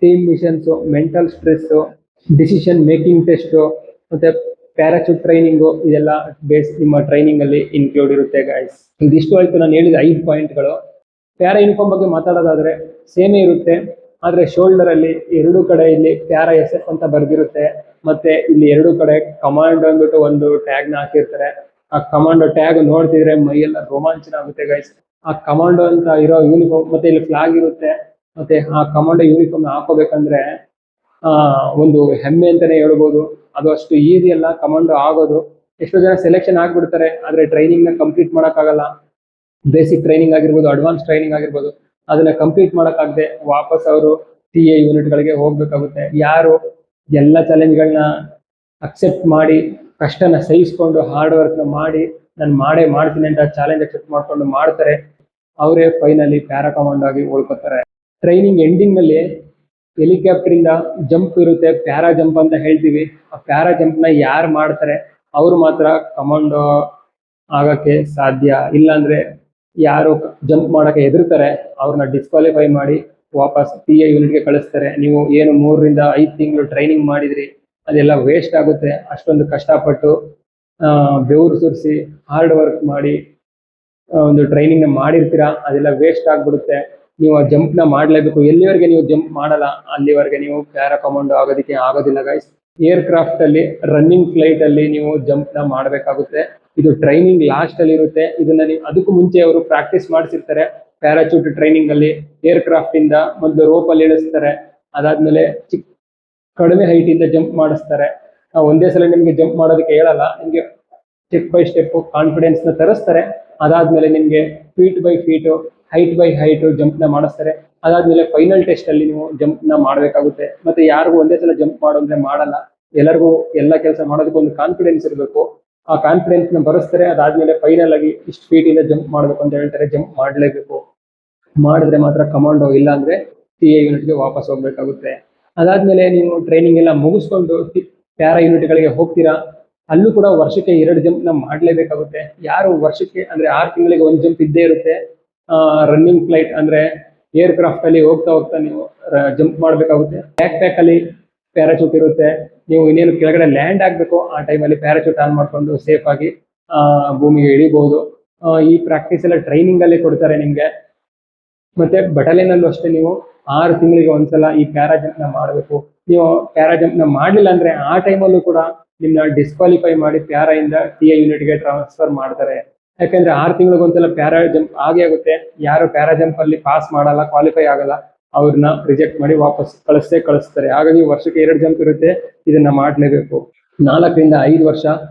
team missions, mental stress, decision making test ಮತ್ತೆ parachute training ಇದೆಲ್ಲ base ನಿಮ್ಮ ಟ್ರೈನಿಂಗ್ ಅಲ್ಲಿ ಇನ್ಕ್ಲೂಡ್ ಇರುತ್ತೆ ಗೈಸ್. ಇದಿಷ್ಟು ಆಯ್ತು ನಾನು ಹೇಳಿದ 5 ಪಾಯಿಂಟ್ಗಳು. ಪ್ಯಾರಾ ಯೂನಿಫಾರ್ಮ್ ಬಗ್ಗೆ ಮಾತಾಡೋದಾದ್ರೆ ಸೇಮೇ ಇರುತ್ತೆ, ಆದ್ರೆ ಶೋಲ್ಡರ್ ಅಲ್ಲಿ 2 ಕಡೆ ಇಲ್ಲಿ ಪ್ಯಾರಾ SF ಅಂತ ಬರ್ದಿರುತ್ತೆ. ಮತ್ತೆ ಇಲ್ಲಿ 2 ಕಡೆ ಕಮಾಂಡೋ ಅಂದ್ಬಿಟ್ಟು ಒಂದು ಟ್ಯಾಗ್ ನ ಹಾಕಿರ್ತಾರೆ. ಆ ಕಮಾಂಡೋ ಟ್ಯಾಗ್ ನೋಡ್ತಿದ್ರೆ ಮೈಯೆಲ್ಲ ರೋಮಾಂಚನ ಆಗುತ್ತೆ ಗೈಸ್. ಆ ಕಮಾಂಡೋ ಅಂತ ಇರೋ ಯೂನಿಫಾರ್ಮ್ ಮತ್ತೆ ಇಲ್ಲಿ ಫ್ಲಾಗ್ ಇರುತ್ತೆ. ಮತ್ತೆ ಆ ಕಮಾಂಡೋ ಯೂನಿಫಾರ್ಮ್ ಹಾಕೋಬೇಕಂದ್ರೆ ಒಂದು ಹೆಮ್ಮೆ ಅಂತಾನೆ ಹೇಳ್ಬೋದು. ಅದು ಅಷ್ಟು ಈಸಿ ಅಲ್ಲ ಕಮಾಂಡೋ ಆಗೋದು. ಎಷ್ಟೋ ಜನ ಸೆಲೆಕ್ಷನ್ ಆಗ್ಬಿಡ್ತಾರೆ, ಆದ್ರೆ ಟ್ರೈನಿಂಗ್ ನ ಕಂಪ್ಲೀಟ್ ಮಾಡಕ್ಕಾಗಲ್ಲ. ಬೇಸಿಕ್ ಟ್ರೈನಿಂಗ್ ಆಗಿರ್ಬೋದು, ಅಡ್ವಾನ್ಸ್ ಟ್ರೈನಿಂಗ್ ಆಗಿರ್ಬೋದು, ಅದನ್ನ ಕಂಪ್ಲೀಟ್ ಮಾಡಕ್ಕಾಗದೆ ವಾಪಸ್ ಅವರು TA ಯೂನಿಟ್ಗಳಿಗೆ ಹೋಗ್ಬೇಕಾಗುತ್ತೆ. ಯಾರು ಎಲ್ಲ ಚಾಲೆಂಜ್ಗಳನ್ನ ಅಕ್ಸೆಪ್ಟ್ ಮಾಡಿ ಕಷ್ಟನ ಸಹಿಸ್ಕೊಂಡು ಹಾರ್ಡ್ ವರ್ಕ್ ನ ಮಾಡಿ ನಾನು ಮಾಡೇ ಮಾಡ್ತೀನಿ ಅಂತ ಚಾಲೆಂಜ್ ಅಕ್ಸೆಪ್ಟ್ ಮಾಡ್ಕೊಂಡು ಮಾಡ್ತಾರೆ, ಅವರೇ ಫೈನಲಿ ಪ್ಯಾರಾ ಕಮಾಂಡೋ ಆಗಿ ಉಳ್ಕೋತಾರೆ. ಟ್ರೈನಿಂಗ್ ಎಂಡಿಂಗ್ ನಲ್ಲಿ ಹೆಲಿಕಾಪ್ಟರ್ ಇಂದ ಜಂಪ್ ಇರುತ್ತೆ, ಪ್ಯಾರಾ ಜಂಪ್ ಅಂತ ಹೇಳ್ತೀವಿ. ಆ ಪ್ಯಾರಾ ಜಂಪ್ ನ ಯಾರು ಮಾಡ್ತಾರೆ ಅವ್ರು ಮಾತ್ರ ಕಮಾಂಡೋ ಆಗಕ್ಕೆ ಸಾಧ್ಯ. ಇಲ್ಲಾಂದ್ರೆ ಯಾರು ಜಂಪ್ ಮಾಡಕ್ಕೆ ಹೆದರ್ತಾರೆ ಅವ್ರನ್ನ ಡಿಸ್ಕ್ವಾಲಿಫೈ ಮಾಡಿ ವಾಪಸ್ TA ಯೂನಿಟ್ಗೆ ಕಳಿಸ್ತಾರೆ. ನೀವು ಏನು 3 ರಿಂದ 5 ತಿಂಗಳು ಟ್ರೈನಿಂಗ್ ಮಾಡಿದ್ರಿ ಅದೆಲ್ಲ ವೇಸ್ಟ್ ಆಗುತ್ತೆ. ಅಷ್ಟೊಂದು ಕಷ್ಟಪಟ್ಟು ಬೆವರು ಸುರಿಸಿ ಹಾರ್ಡ್ ವರ್ಕ್ ಮಾಡಿ ಒಂದು ಟ್ರೈನಿಂಗ್ ನ ಮಾಡಿರ್ತೀರಾ, ಅದೆಲ್ಲ ವೇಸ್ಟ್ ಆಗ್ಬಿಡುತ್ತೆ. ನೀವು ಆ ಜಂಪ್ ನ ಮಾಡ್ಲೇಬೇಕು. ಎಲ್ಲಿವರೆಗೆ ನೀವು ಜಂಪ್ ಮಾಡಲ್ಲ ಅಲ್ಲಿವರೆಗೆ ನೀವು ಪ್ಯಾರಾ ಕಮಾಂಡೋ ಆಗೋದಕ್ಕೆ ಆಗೋದಿಲ್ಲ ಗೈಸ್. ಏರ್ ಕ್ರಾಫ್ಟ್ ಅಲ್ಲಿ ರನ್ನಿಂಗ್ ಫ್ಲೈಟ್ ಅಲ್ಲಿ ನೀವು ಜಂಪ್ ನ ಮಾಡಬೇಕಾಗುತ್ತೆ. ಇದು ಟ್ರೈನಿಂಗ್ ಲಾಸ್ಟ್ ಅಲ್ಲಿ ಇರುತ್ತೆ. ಇದನ್ನ ನೀವು ಅದಕ್ಕೂ ಮುಂಚೆ ಅವರು ಪ್ರಾಕ್ಟೀಸ್ ಮಾಡಿಸಿರ್ತಾರೆ. ಪ್ಯಾರಾಚೂಟ್ ಟ್ರೈನಿಂಗ್ ಅಲ್ಲಿ ಏರ್ ಕ್ರಾಫ್ಟ್ ಇಂದ ಮೊದಲು ರೋಪ್ ಅಲ್ಲಿ ಇಳಿಸ್ತಾರೆ, ಅದಾದ್ಮೇಲೆ ಕಡಿಮೆ ಹೈಟ್ ಇಂದ ಜಂಪ್ ಮಾಡಿಸ್ತಾರೆ. ಒಂದೇ ಸಲ ನಿಮ್ಗೆ ಜಂಪ್ ಮಾಡೋದಕ್ಕೆ ಹೇಳಲ್ಲ, ನಿಮ್ಗೆ ಸ್ಟೆಪ್ ಬೈ ಸ್ಟೆಪ್ ಕಾನ್ಫಿಡೆನ್ಸ್ ನ ತರಿಸ್ತಾರೆ. ಅದಾದ್ಮೇಲೆ ನಿಮ್ಗೆ feet by feet, height by height jump ನ ಮಾಡಿಸ್ತಾರೆ. ಅದಾದ್ಮೇಲೆ ಫೈನಲ್ ಟೆಸ್ಟ್ ಅಲ್ಲಿ ನೀವು ಜಂಪ್ ನ ಮಾಡಬೇಕಾಗುತ್ತೆ. ಮತ್ತೆ ಯಾರಿಗೂ ಒಂದೇ ಸಲ ಜಂಪ್ ಮಾಡೋದ್ರೆ ಮಾಡಲ್ಲ, ಎಲ್ಲರಿಗೂ ಎಲ್ಲ ಕೆಲಸ ಮಾಡೋದಕ್ಕೆ ಒಂದು ಕಾನ್ಫಿಡೆನ್ಸ್ ಇರಬೇಕು. ಆ ಕಾನ್ಫಿಡೆನ್ಸ್ ನ ಬರೆಸ್ತಾರೆ. ಅದಾದ್ಮೇಲೆ ಫೈನಲ್ ಆಗಿ ಇಷ್ಟು ಫೀಟ್ ಇಂದ ಜಂಪ್ ಮಾಡ್ಬೇಕು ಅಂತ ಹೇಳ್ತಾರೆ, ಜಂಪ್ ಮಾಡಲೇಬೇಕು. ಮಾಡಿದ್ರೆ ಮಾತ್ರ ಕಮಾಂಡೋ, ಇಲ್ಲ ಅಂದ್ರೆ TA ಯೂನಿಟ್ಗೆ ವಾಪಸ್ ಹೋಗ್ಬೇಕಾಗುತ್ತೆ. ಅದಾದ್ಮೇಲೆ ನೀವು ಟ್ರೈನಿಂಗ್ ಎಲ್ಲ ಮುಗಿಸ್ಕೊಂಡು ಪ್ಯಾರಾ ಯೂನಿಟ್ಗಳಿಗೆ ಹೋಗ್ತೀರಾ. ಅಲ್ಲೂ ಕೂಡ ವರ್ಷಕ್ಕೆ 2 ಜಂಪ್ ನ ಮಾಡ್ಲೇಬೇಕಾಗುತ್ತೆ. ಯಾರು ವರ್ಷಕ್ಕೆ ಅಂದ್ರೆ 6 ತಿಂಗಳಿಗೆ 1 ಜಂಪ್ ಇದ್ದೇ ಇರುತ್ತೆ. ರನ್ನಿಂಗ್ ಫ್ಲೈಟ್ ಅಂದ್ರೆ ಏರ್ ಕ್ರಾಫ್ಟ್ ಅಲ್ಲಿ ಹೋಗ್ತಾ ನೀವು ಜಂಪ್ ಮಾಡಬೇಕಾಗುತ್ತೆ. ಬ್ಯಾಕ್ ಪ್ಯಾಕ್ ಅಲ್ಲಿ ಪ್ಯಾರಾಚೂಟ್ ಇರುತ್ತೆ. ನೀವು ಇನ್ನೇನು ಕೆಳಗಡೆ ಲ್ಯಾಂಡ್ ಆಗ್ಬೇಕು ಆ ಟೈಮಲ್ಲಿ ಪ್ಯಾರಾಚೂಟ್ ಆನ್ ಮಾಡ್ಕೊಂಡು ಸೇಫ್ ಆಗಿ ಭೂಮಿಗೆ ಇಳಿಬಹುದು. ಈ ಪ್ರಾಕ್ಟೀಸ್ ಎಲ್ಲ ಟ್ರೈನಿಂಗ್ ಅಲ್ಲಿ ಕೊಡ್ತಾರೆ ನಿಮ್ಗೆ. ಮತ್ತೆ ಬಟಾಲಿಯನ್ ಅಲ್ಲೂ ಅಷ್ಟೇ, ನೀವು 6 ತಿಂಗಳಿಗೆ ಒಂದ್ಸಲ ಈ ಪ್ಯಾರಾ ಜಂಪ್ ನ ಮಾಡಬೇಕು. ನೀವು ಪ್ಯಾರಾ ಜಂಪ್ ನ ಮಾಡ್ಲಿಲ್ಲ ಅಂದ್ರೆ ಆ ಟೈಮಲ್ಲೂ ಕೂಡ ನಿಮ್ನ ಡಿಸ್ಕ್ವಾಲಿಫೈ ಮಾಡಿ ಪ್ಯಾರಾ ಇಂದ TA ಯೂನಿಟ್ಗೆ ಟ್ರಾನ್ಸ್ಫರ್ ಮಾಡ್ತಾರೆ. ಯಾಕಂದ್ರೆ 6 ತಿಂಗಳಿಗೆ ಒಂದ್ಸಲ ಪ್ಯಾರಾ ಜಂಪ್ ಆಗೇ ಆಗುತ್ತೆ. ಯಾರು ಪ್ಯಾರಾ ಜಂಪ್ ಅಲ್ಲಿ ಪಾಸ್ ಮಾಡಲ್ಲ, ಕ್ವಾಲಿಫೈ ಆಗಲ್ಲ, ಅವ್ರನ್ನ ರಿಜೆಕ್ಟ್ ಮಾಡಿ ವಾಪಸ್ ಕಳಿಸ್ತಾರೆ. ಹಾಗಾಗಿ ವರ್ಷಕ್ಕೆ 2 ಜಂಪ್ ಇರುತ್ತೆ, ಇದನ್ನ ಮಾಡ್ಲೇಬೇಕು. 4 ರಿಂದ 5 ವರ್ಷ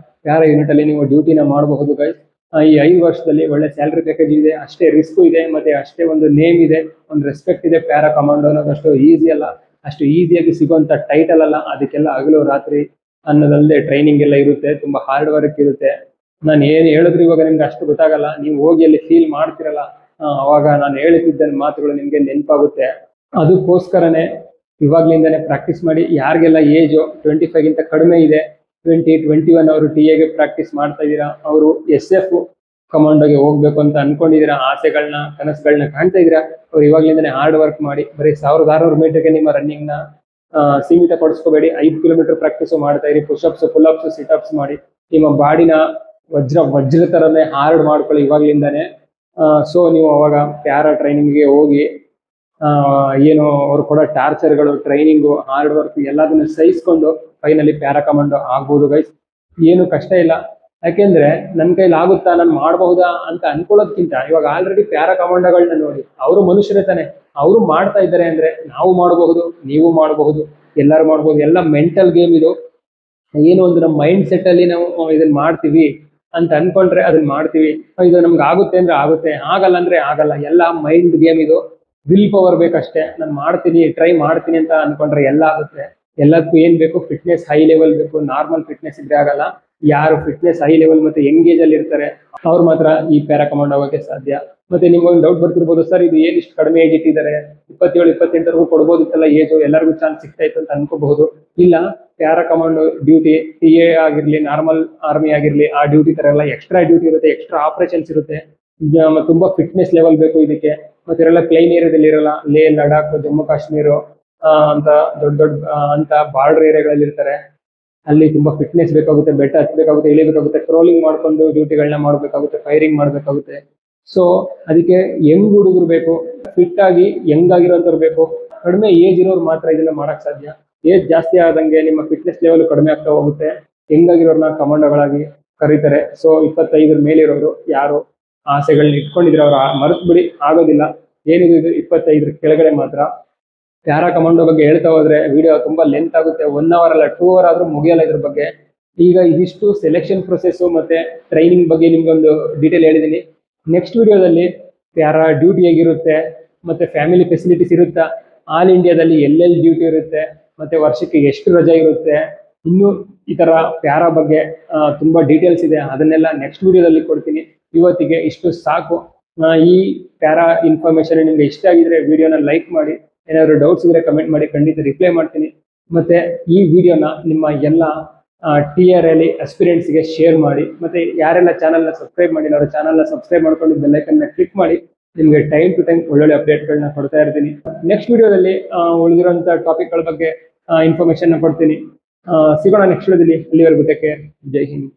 ಪ್ಯಾರಾ ಯೂನಿಟ್ ಅಲ್ಲಿ ನೀವು ಡ್ಯೂಟಿನ ಮಾಡಬಹುದು ಗೈಸ್. ಈ 5 ವರ್ಷದಲ್ಲಿ ಒಳ್ಳೆ ಸ್ಯಾಲರಿ ಪ್ಯಾಕೇಜ್ ಇದೆ, ಅಷ್ಟೇ ರಿಸ್ಕ್ ಇದೆ, ಮತ್ತೆ ಅಷ್ಟೇ ಒಂದು ನೇಮ್ ಇದೆ, ಒಂದು ರೆಸ್ಪೆಕ್ಟ್ ಇದೆ. ಪ್ಯಾರಾ ಕಮಾಂಡೋ ಅನ್ನೋದು ಅಷ್ಟು ಈಸಿ ಅಲ್ಲ, ಅಷ್ಟು ಈಸಿಯಾಗಿ ಸಿಗುವಂತ ಟೈಟಲ್ ಅಲ್ಲ. ಅದಕ್ಕೆಲ್ಲ ಹಗಲು ರಾತ್ರಿ ಅನ್ನೋದಲ್ಲದೆ ಟ್ರೈನಿಂಗ್ ಎಲ್ಲ ಇರುತ್ತೆ, ತುಂಬಾ ಹಾರ್ಡ್ ವರ್ಕ್ ಇರುತ್ತೆ. ನಾನು ಏನು ಹೇಳಿದ್ರು ಇವಾಗ ನಿಮ್ಗೆ ಅಷ್ಟು ಗೊತ್ತಾಗಲ್ಲ, ನೀವು ಹೋಗಿ ಅಲ್ಲಿ ಫೀಲ್ ಮಾಡ್ತಿರಲ್ಲ, ಅವಾಗ ನಾನು ಹೇಳುತ್ತಿದ್ದ ಮಾತುಗಳು ನಿಮ್ಗೆ ನೆನಪಾಗುತ್ತೆ. ಅದಕ್ಕೋಸ್ಕರನೇ ಇವಾಗ್ಲಿಂದಾನೇ ಪ್ರಾಕ್ಟೀಸ್ ಮಾಡಿ. ಯಾರಿಗೆಲ್ಲ ಏಜ್ 25 ಗಿಂತ ಕಡಿಮೆ ಇದೆ, 20, 21 ಅವರು TA ಗೆ ಪ್ರಾಕ್ಟೀಸ್ ಮಾಡ್ತಾ ಇದ್ದೀರಾ, ಅವರು SF ಕಮಾಂಡೋಗೆ ಹೋಗ್ಬೇಕು ಅಂತ ಅನ್ಕೊಂಡಿದ್ದೀರಾ, ಆಸೆಗಳನ್ನ ಕನಸುಗಳನ್ನ ಕಾಣ್ತಾ ಇದ್ದೀರಾ, ಅವ್ರು ಇವಾಗ್ಲಿಂದನೇ ಹಾರ್ಡ್ ವರ್ಕ್ ಮಾಡಿ. ಬರೀ 1600 ಮೀಟರ್ಗೆ ನಿಮ್ಮ ರನ್ನಿಂಗ್ ನ ಸೀಮಿತ ಪಡಿಸ್ಕೋಬೇಡಿ. 5 ಕಿಲೋಮೀಟರ್ ಪ್ರಾಕ್ಟೀಸ್ ಮಾಡ್ತಾ ಇರಿ. ಪುಷಪ್ಸ್, ಪುಲ್ಅಪ್ಸ್, ಸಿಟ್ಅಪ್ಸ್ ಮಾಡಿ ನಿಮ್ಮ ಬಾಡಿನ ವಜ್ರ ತರನೇ ಹಾರ್ಡ್ ಮಾಡ್ಕೊಳ್ಳಿ ಇವಾಗ್ಲಿಂದಾನೆ. ಸೊ ನೀವು ಅವಾಗ ಪ್ಯಾರಾ ಟ್ರೈನಿಂಗ್ಗೆ ಹೋಗಿ ಏನು ಅವ್ರು ಕೊಡೋ ಟಾರ್ಚರ್ಗಳು, ಟ್ರೈನಿಂಗು, ಹಾರ್ಡ್ ವರ್ಕ್ ಎಲ್ಲದನ್ನ ಸಹಿಸ್ಕೊಂಡು ಫೈನಲಿ ಪ್ಯಾರಾ ಕಮಾಂಡೋ ಆಗ್ಬೋದು ಗೈಸ್. ಏನು ಕಷ್ಟ ಇಲ್ಲ. ಯಾಕೆಂದ್ರೆ ನನ್ನ ಕೈಲಿ ಆಗುತ್ತಾ, ನಾನು ಮಾಡಬಹುದಾ ಅಂತ ಅನ್ಕೊಳ್ಳೋದ್ಕಿಂತ ಇವಾಗ ಆಲ್ರೆಡಿ ಪ್ಯಾರಾ ಕಮಾಂಡೋಗಳನ್ನ ನೋಡಿ, ಅವರು ಮನುಷ್ಯರೇ ತಾನೆ, ಅವರು ಮಾಡ್ತಾ ಇದ್ದಾರೆ ಅಂದ್ರೆ ನಾವು ಮಾಡಬಹುದು, ನೀವು ಮಾಡಬಹುದು, ಎಲ್ಲರೂ ಮಾಡಬಹುದು. ಎಲ್ಲ ಮೆಂಟಲ್ ಗೇಮ್ ಇದು. ಏನು ಒಂದು ನಮ್ಮ ಮೈಂಡ್ ಸೆಟ್ ಅಲ್ಲಿ ನಾವು ಇದನ್ನ ಮಾಡ್ತೀವಿ ಅಂತ ಅನ್ಕೊಂಡ್ರೆ ಅದನ್ನ ಮಾಡ್ತೀವಿ. ಇದು ನಮ್ಗೆ ಆಗುತ್ತೆ ಅಂದ್ರೆ ಆಗುತ್ತೆ, ಆಗಲ್ಲ ಅಂದ್ರೆ ಆಗಲ್ಲ. ಎಲ್ಲ ಮೈಂಡ್ ಗೇಮ್ ಇದು. ವಿಲ್ ಪವರ್ ಬೇಕಷ್ಟೇ. ನಾನು ಮಾಡ್ತೀನಿ, ಟ್ರೈ ಮಾಡ್ತೀನಿ ಅಂತ ಅನ್ಕೊಂಡ್ರೆ ಎಲ್ಲ ಆಗುತ್ತೆ. ಎಲ್ಲದಕ್ಕೂ ಏನ್ ಬೇಕು? ಫಿಟ್ನೆಸ್ ಹೈ ಲೆವೆಲ್ ಬೇಕು. ನಾರ್ಮಲ್ ಫಿಟ್ನೆಸ್ ಇದ್ರೆ ಆಗಲ್ಲ. ಯಾರು ಫಿಟ್ನೆಸ್ ಹೈ ಲೆವೆಲ್ ಮತ್ತೆ ಎಂಗೇಜ್ ಅಲ್ಲಿ ಇರ್ತಾರೆ ಅವ್ರು ಮಾತ್ರ ಈ ಪ್ಯಾರಾ ಕಮಾಂಡೋ ಆಗೋಕೆ ಸಾಧ್ಯ. ಮತ್ತೆ ನಿಮ್ಗೊಂದು ಡೌಟ್ ಬರ್ತಿರ್ಬೋದು, ಸರ್ ಇದು ಏನ್ ಇಷ್ಟು ಕಡಿಮೆ ಏಜ್ ಇಟ್ಟಿದ್ದಾರೆ, 27, 28 ಕೊಡ್ಬೋದಿತ್ತಲ್ಲ ಏಜ್, ಎಲ್ಲರಿಗೂ ಚಾನ್ಸ್ ಸಿಗ್ತಾ ಇತ್ತು ಅಂತ ಅನ್ಕೋಬಹುದು. ಇಲ್ಲ, ಪ್ಯಾರಾ ಕಮಾಂಡೋ ಡ್ಯೂಟಿ TA ಆಗಿರ್ಲಿ, ನಾರ್ಮಲ್ ಆರ್ಮಿ ಆಗಿರ್ಲಿ, ಆ ಡ್ಯೂಟಿ ತರ ಎಲ್ಲ ಎಕ್ಸ್ಟ್ರಾ ಡ್ಯೂಟಿ ಇರುತ್ತೆ, ಎಕ್ಸ್ಟ್ರಾ ಆಪರೇಷನ್ಸ್ ಇರುತ್ತೆ. ತುಂಬಾ ಫಿಟ್ನೆಸ್ ಲೆವೆಲ್ ಬೇಕು ಇದಕ್ಕೆ. ಮತ್ತೆ ಇವೆಲ್ಲ ಪ್ಲೈನ್ ಏರಿಯಾದಲ್ಲಿ ಇರಲ್ಲ. ಲೇ, ಲಡಾಖ್, ಜಮ್ಮು ಕಾಶ್ಮೀರ ಅಂತ ದೊಡ್ಡ ಅಂತ ಬಾರ್ಡರ್ ಏರಿಯಾಗಳಲ್ಲಿ ಇರ್ತಾರೆ. ಅಲ್ಲಿ ತುಂಬಾ ಫಿಟ್ನೆಸ್ ಬೇಕಾಗುತ್ತೆ, ಬೆಟ್ಟ ಹತ್ಬೇಕಾಗುತ್ತೆ, ಇಳಿಬೇಕಾಗುತ್ತೆ, ಕ್ರೋಲಿಂಗ್ ಮಾಡ್ಕೊಂಡು ಡ್ಯೂಟಿಗಳನ್ನ ಮಾಡ್ಬೇಕಾಗುತ್ತೆ, ಫೈರಿಂಗ್ ಮಾಡ್ಬೇಕಾಗುತ್ತೆ. ಸೊ ಅದಕ್ಕೆ ಯಂಗ್ ಹುಡುಗರು ಬೇಕು, ಫಿಟ್ ಆಗಿ ಯಂಗ್ ಆಗಿರೋಂಥವ್ರು ಬೇಕು. ಕಡಿಮೆ ಏಜ್ ಇರೋರು ಮಾತ್ರ ಇದನ್ನ ಮಾಡಕ್ ಸಾಧ್ಯ. ಏಜ್ ಜಾಸ್ತಿ ಆದಂಗೆ ನಿಮ್ಮ ಫಿಟ್ನೆಸ್ ಲೆವೆಲ್ ಕಡಿಮೆ ಆಗ್ತಾ ಹೋಗುತ್ತೆ. ಯಂಗ್ ಆಗಿರೋರ್ನ ಕಮಾಂಡೋಗಳಾಗಿ ಕರೀತಾರೆ. ಸೊ 25 ಮೇಲಿರೋರು ಯಾರು ಆಸೆಗಳನ್ನ ಇಟ್ಕೊಂಡಿದ್ರೆ ಅವ್ರು ಮರೆತು ಬಿಡಿ, ಆಗೋದಿಲ್ಲ. ಏನಿದೆ 25 ಕೆಳಗಡೆ ಮಾತ್ರ. ಪ್ಯಾರಾ ಕಮಾಂಡೋ ಬಗ್ಗೆ ಹೇಳ್ತಾ ಹೋದ್ರೆ ವಿಡಿಯೋ ತುಂಬಾ ಲೆಂತ್ ಆಗುತ್ತೆ. 1 ಅವರ್ ಅಲ್ಲ 2 ಅವರ್ ಆದ್ರೂ ಮುಗಿಯಲ್ಲ ಇದ್ರ ಬಗ್ಗೆ. ಈಗ ಇದಿಷ್ಟು ಸೆಲೆಕ್ಷನ್ ಪ್ರೊಸೆಸ್ ಮತ್ತೆ ಟ್ರೈನಿಂಗ್ ಬಗ್ಗೆ ನಿಮ್ಗೆ ಒಂದು ಡೀಟೇಲ್ ಹೇಳಿದೀನಿ. ನೆಕ್ಸ್ಟ್ ವಿಡಿಯೋದಲ್ಲಿ ಪ್ಯಾರಾ ಡ್ಯೂಟಿ ಹೇಗಿರುತ್ತೆ, ಮತ್ತೆ ಫ್ಯಾಮಿಲಿ ಫೆಸಿಲಿಟೀಸ್ ಇರುತ್ತಾ, ಆಲ್ ಇಂಡಿಯಾದಲ್ಲಿ ಎಲ್ಲೆಲ್ಲಿ ಡ್ಯೂಟಿ ಇರುತ್ತೆ, ಮತ್ತೆ ವರ್ಷಕ್ಕೆ ಎಷ್ಟು ರಜೆ ಇರುತ್ತೆ, ಇನ್ನು ಈ ತರ ಪ್ಯಾರಾ ಬಗ್ಗೆ ತುಂಬಾ ಡೀಟೇಲ್ಸ್ ಇದೆ. ಅದನ್ನೆಲ್ಲ ನೆಕ್ಸ್ಟ್ ವಿಡಿಯೋದಲ್ಲಿ ಕೊಡ್ತೀನಿ. ಇವತ್ತಿಗೆ ಇಷ್ಟು ಸಾಕು. ಈ ಪ್ಯಾರಾ ಇನ್ಫಾರ್ಮೇಶನ್ ನಿಮ್ಗೆ ಇಷ್ಟ ಆಗಿದ್ರೆ ವಿಡಿಯೋನ ಲೈಕ್ ಮಾಡಿ. ಏನಾದ್ರು ಡೌಟ್ಸ್ ಇದ್ರೆ ಕಮೆಂಟ್ ಮಾಡಿ, ಖಂಡಿತ ರಿಪ್ಲೈ ಮಾಡ್ತೀನಿ. ಮತ್ತೆ ಈ ವಿಡಿಯೋನ ನಿಮ್ಮ ಎಲ್ಲ TRL ಅಸ್ಪಿರೆಂಟ್ಸ್ಗೆ ಶೇರ್ ಮಾಡಿ. ಮತ್ತೆ ಯಾರೆಲ್ಲ ಚಾನಲ್ನ ಸಬ್ಸ್ಕ್ರೈಬ್ ಮಾಡಿ ಅವರ ಚಾನಲ್ನ ಸಬ್ಸ್ಕ್ರೈಬ್ ಮಾಡ್ಕೊಂಡು ಬೆಲ್ ಐಕನ್ನ ಕ್ಲಿಕ್ ಮಾಡಿ. ನಿಮಗೆ ಟೈಮ್ ಟು ಟೈಮ್ ಒಳ್ಳೊಳ್ಳೆ ಅಪ್ಡೇಟ್ಗಳನ್ನ ಕೊಡ್ತಾ ಇರ್ತೀನಿ. ನೆಕ್ಸ್ಟ್ ವಿಡಿಯೋದಲ್ಲಿ ಉಳಿದಿರುವಂತಹ ಟಾಪಿಕ್ಗಳ ಬಗ್ಗೆ ಇನ್ಫಾರ್ಮೇಶನ್ ಕೊಡ್ತೀನಿ. ಸಿಗೋಣ ನೆಕ್ಸ್ಟ್ ವಿಡಿಯೋದಲ್ಲಿ. ಅಲ್ಲಿವರೆಗೂ ಟೇಕ್ ಕೇರ್. ಜೈ ಹಿಂದ್.